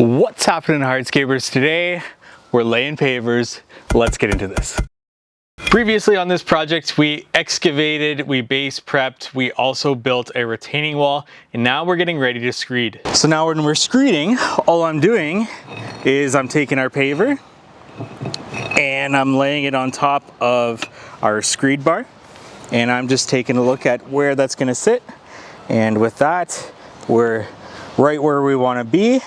What's happening, Hardscapers? Today we're laying pavers. Let's get into this. Previously on this project, we excavated, we base prepped, we also built a retaining wall, and now we're getting ready to screed. So now when we're screeding, all I'm doing is I'm taking our paver and I'm laying it on top of our screed bar, and I'm just taking a look at where that's going to sit. And with that, we're right where we want to be.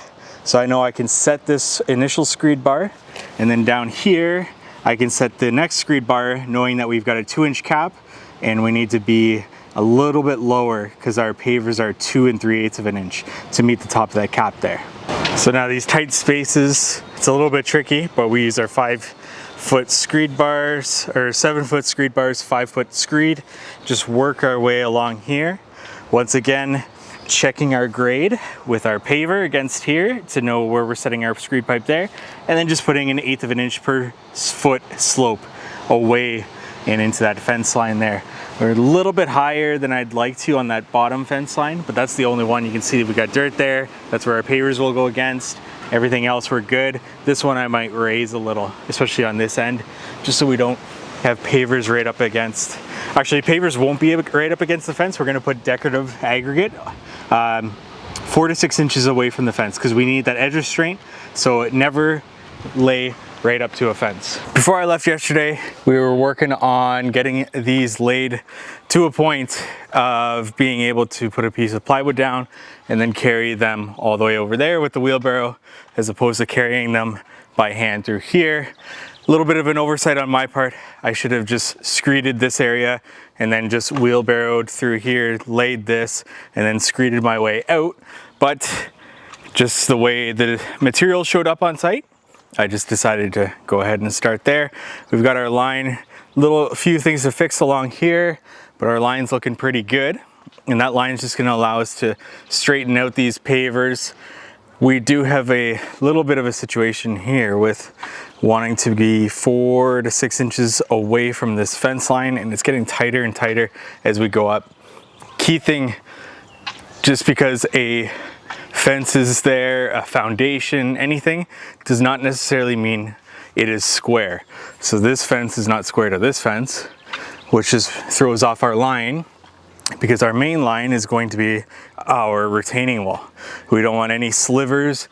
So I know I can set this initial screed bar, and then down here I can set the next screed bar, knowing that we've got a 2-inch cap and we need to be a little bit lower because our pavers are 2 3/8 of an inch to meet the top of that cap there. So now these tight spaces, it's a little bit tricky, but we use our 5-foot screed bars or 7-foot screed bars, 5-foot screed, just work our way along here. Once again, checking our grade with our paver against here to know where we're setting our screed pipe there, and then just putting an 1/8 of an inch per foot slope away and into that fence line there. We're a little bit higher than I'd like to on that bottom fence line, but that's the only one. You can see we got dirt there. That's where our pavers will go against. Everything else we're good. This one I might raise a little, especially on this end, just so we don't have pavers right up against. Actually, pavers won't be right up against the fence. We're going to put decorative aggregate 4 to 6 inches away from the fence because we need that edge restraint so it never lay right up to a fence. Before I left yesterday, we were working on getting these laid to a point of being able to put a piece of plywood down and then carry them all the way over there with the wheelbarrow, as opposed to carrying them by hand through here. A little bit of an oversight on my part. I should have just screeded this area and then just wheelbarrowed through here, laid this, and then screeded my way out. But just the way the material showed up on site, I just decided to go ahead and start there. We've got our line, a few things to fix along here, but our line's looking pretty good. And that line is just gonna allow us to straighten out these pavers. We do have a little bit of a situation here with wanting to be 4 to 6 inches away from this fence line, and it's getting tighter and tighter as we go up. Key thing, just because a fence is there, a foundation, anything, does not necessarily mean it is square. So this fence is not square to this fence, which just throws off our line, because our main line is going to be our retaining wall. We don't want any slivers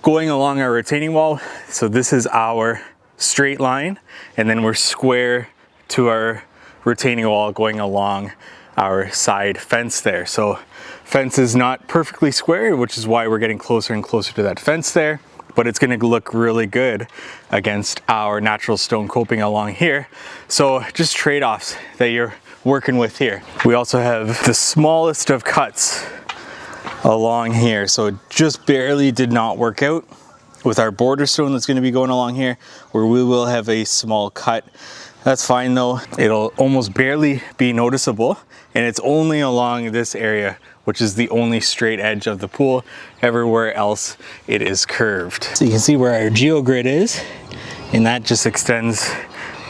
going along our retaining wall. So this is our straight line, and then we're square to our retaining wall going along our side fence there. So fence is not perfectly square, which is why we're getting closer and closer to that fence there, but it's gonna look really good against our natural stone coping along here. So just trade-offs that you're working with here. We also have the smallest of cuts along here, so it just barely did not work out with our border stone that's going to be going along here, where we will have a small cut. That's fine though, it'll almost barely be noticeable, and it's only along this area, which is the only straight edge of the pool. Everywhere else it is curved. So you can see where our geogrid is, and that just extends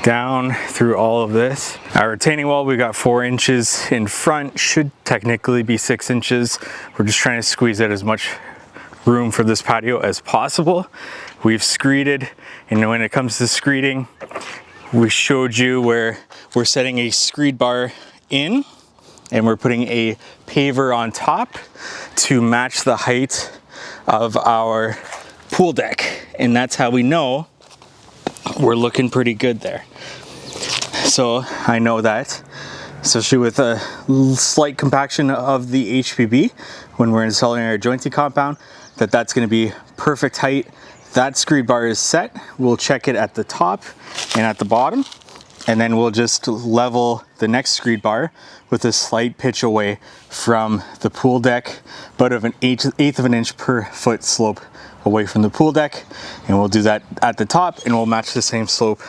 down through all of this. Our retaining wall, we got 4 inches in front, should technically be 6 inches. We're just trying to squeeze out as much room for this patio as possible. We've screeded, and when it comes to screeding, we showed you where we're setting a screed bar in, and we're putting a paver on top to match the height of our pool deck, and that's how we know we're looking pretty good there. So I know that, especially with a slight compaction of the HPB when we're installing our jointing compound, that's going to be perfect height. That screed bar is set. We'll check it at the top and at the bottom, and then we'll just level the next screed bar with a slight pitch away from the pool deck, but of an 1/8 of an inch per foot slope away from the pool deck. And we'll do that at the top, and we'll match the same slope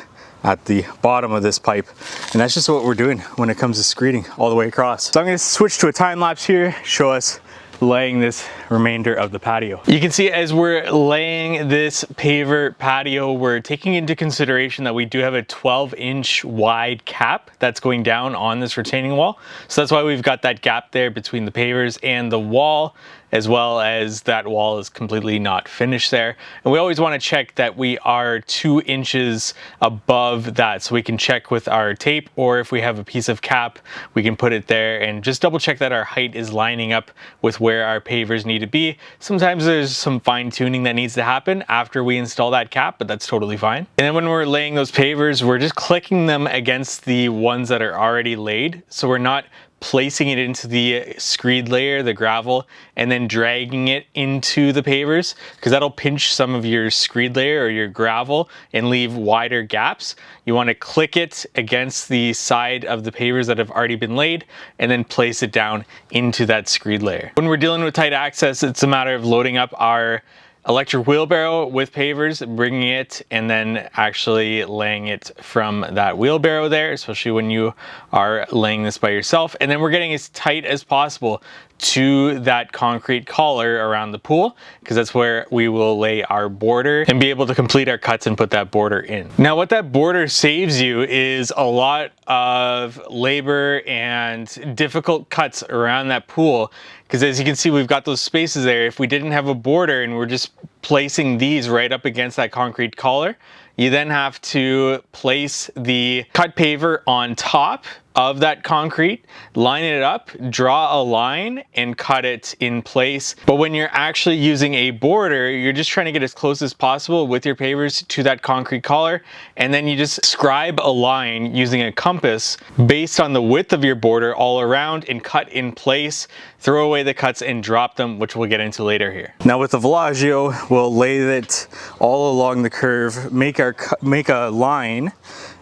at the bottom of this pipe. And that's just what we're doing when it comes to screeding all the way across. So I'm going to switch to a time lapse here, show us laying this remainder of the patio. You can see as we're laying this paver patio, we're taking into consideration that we do have a 12-inch wide cap that's going down on this retaining wall. So that's why we've got that gap there between the pavers and the wall. as well as that wall is completely not finished there. And we always want to check that we are 2 inches above that, so we can check with our tape, or if we have a piece of cap, we can put it there and just double check that our height is lining up with where our pavers need to be. Sometimes there's some fine tuning that needs to happen after we install that cap, but that's totally fine. And then when we're laying those pavers, we're just clicking them against the ones that are already laid, so we're not placing it into the screed layer, the gravel, and then dragging it into the pavers, because that'll pinch some of your screed layer or your gravel and leave wider gaps. You want to click it against the side of the pavers that have already been laid and then place it down into that screed layer. When we're dealing with tight access, it's a matter of loading up our electric wheelbarrow with pavers, bringing it, and then actually laying it from that wheelbarrow there, especially when you are laying this by yourself. And then we're getting as tight as possible to that concrete collar around the pool, because that's where we will lay our border and be able to complete our cuts and put that border in. Now, what that border saves you is a lot of labor and difficult cuts around that pool, because as you can see, we've got those spaces there. If we didn't have a border and we're just placing these right up against that concrete collar, you then have to place the cut paver on top of that concrete, line it up, draw a line, and cut it in place. But when you're actually using a border, you're just trying to get as close as possible with your pavers to that concrete collar, and then you just scribe a line using a compass based on the width of your border all around and cut in place, throw away the cuts and drop them, which we'll get into later here. Now with the Velagio, we'll lay it all along the curve, make a line,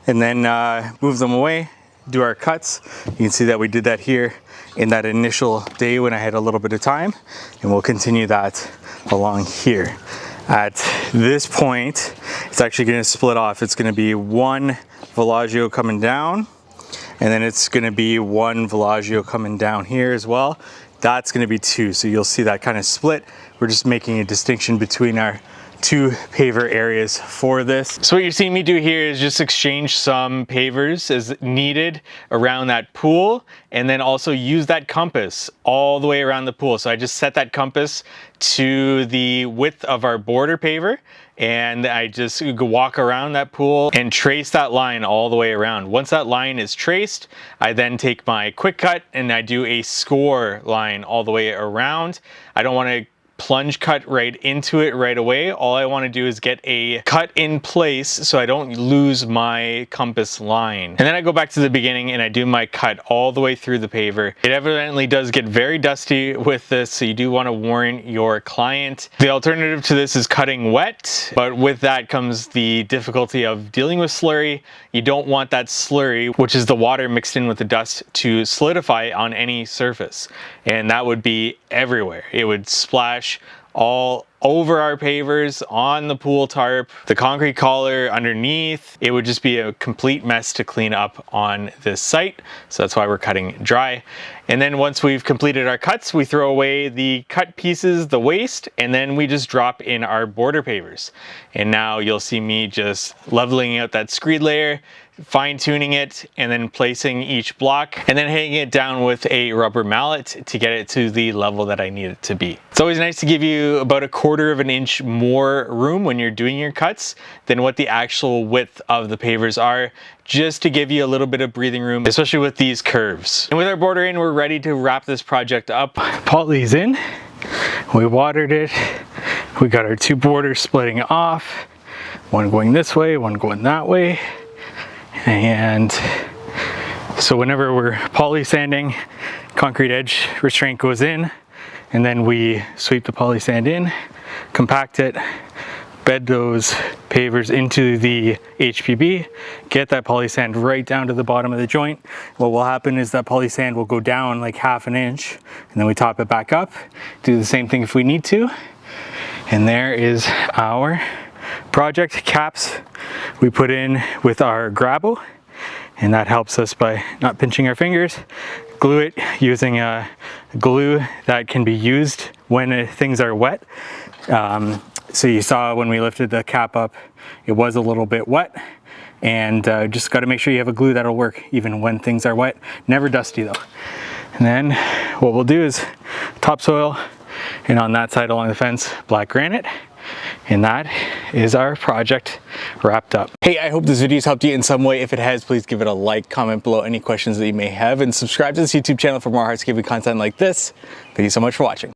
and then move them away, do our cuts. You can see that we did that here in that initial day when I had a little bit of time, and we'll continue that along here. At this point, it's actually going to split off. It's going to be one Velagio coming down, and then it's going to be one Velagio coming down here as well. That's going to be 2, so you'll see that kind of split. We're just making a distinction between our 2 paver areas for this. So what you're seeing me do here is just exchange some pavers as needed around that pool, and then also use that compass all the way around the pool. So I just set that compass to the width of our border paver, and I just walk around that pool and trace that line all the way around. Once that line is traced, I then take my quick cut and I do a score line all the way around. I don't want to plunge cut right into it right away. All I want to do is get a cut in place so I don't lose my compass line. And then I go back to the beginning and I do my cut all the way through the paver. It evidently does get very dusty with this, so you do want to warn your client. The alternative to this is cutting wet, but with that comes the difficulty of dealing with slurry. You don't want that slurry, which is the water mixed in with the dust, to solidify on any surface. And that would be everywhere. It would splash all over our pavers, on the pool tarp, the concrete collar underneath. It would just be a complete mess to clean up on this site. So that's why we're cutting it dry. And then once we've completed our cuts, we throw away the cut pieces, the waste, and then we just drop in our border pavers. And now you'll see me just leveling out that screed layer, fine tuning it, and then placing each block, and then hanging it down with a rubber mallet to get it to the level that I need it to be. It's always nice to give you about a 1/4 of an inch more room when you're doing your cuts than what the actual width of the pavers are, just to give you a little bit of breathing room, especially with these curves. And with our border in, we're ready to wrap this project up. Poly's in, we watered it, we got our 2 borders splitting off, one going this way, one going that way. And so whenever we're poly sanding, concrete edge restraint goes in, and then we sweep the poly sand in, compact it, bed those pavers into the HPB, get that poly sand right down to the bottom of the joint. What will happen is that poly sand will go down like 1/2 inch, and then we top it back up, do the same thing if we need to. And there is our project. Caps we put in with our gravel, and that helps us by not pinching our fingers. Glue it using a glue that can be used when things are wet. So you saw when we lifted the cap up, it was a little bit wet, and just got to make sure you have a glue that'll work even when things are wet. Never dusty though. And then what we'll do is topsoil And on that side along the fence, black granite. And that is our project wrapped up. Hey, I hope this video has helped you in some way. If it has, please give it a like, comment below any questions that you may have, and subscribe to this YouTube channel for more hardscaping content like this. Thank you so much for watching.